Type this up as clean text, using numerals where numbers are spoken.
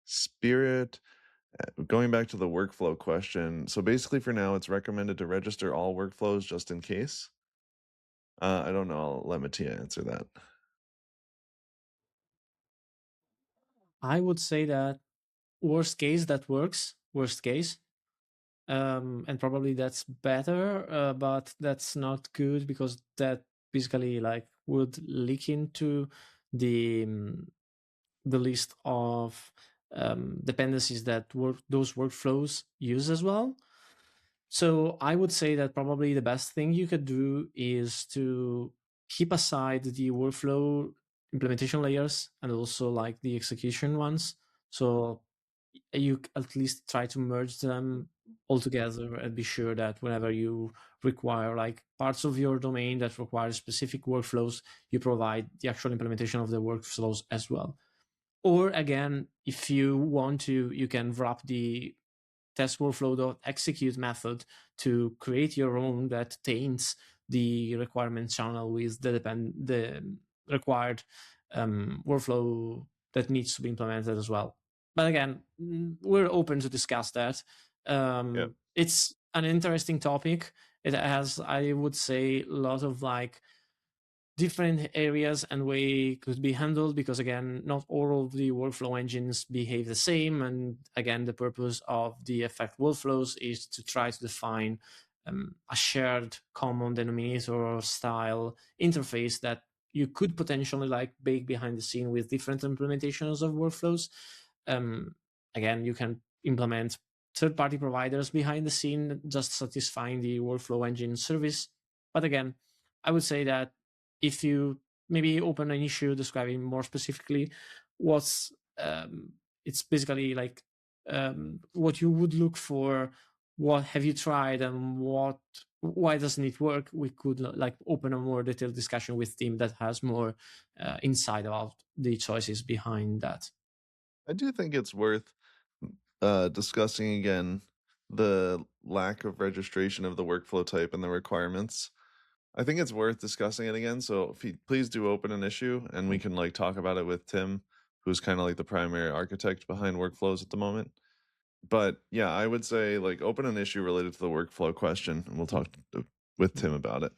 Spirit, going back to the workflow question. So basically, for now, it's recommended to register all workflows just in case. I don't know. I'll let Mattia answer that. I would say that worst case that works. Worst case, and probably that's better, but that's not good because that basically like would leak into the the list of dependencies that those workflows use as well. So I would say that probably the best thing you could do is to keep aside the workflow implementation layers and also like the execution ones. So you at least try to merge them all together and be sure that whenever you require like parts of your domain that require specific workflows, you provide the actual implementation of the workflows as well. Or again, if you want to, you can wrap the test workflow.execute method to create your own that taints the requirements channel with the required workflow that needs to be implemented as well. But again, we're open to discuss that. Yeah. It's an interesting topic. It has, I would say, a lot of like different areas and way could be handled because again not all of the workflow engines behave the same, and again the purpose of the effect workflows is to try to define a shared common denominator or style interface that you could potentially like bake behind the scene with different implementations of workflows. um, Again, you can implement third-party providers behind the scene just satisfying the workflow engine service. But again, I would say that if you maybe open an issue describing more specifically what's it's basically like what you would look for, what have you tried, and why doesn't it work, we could like open a more detailed discussion with team that has more insight about the choices behind that. I do think it's worth discussing again the lack of registration of the workflow type and the requirements. I think it's worth discussing it again. So if you please do open an issue and we can like talk about it with Tim, who's kind of like the primary architect behind workflows at the moment. But yeah, I would say like open an issue related to the workflow question and we'll talk with Tim about it.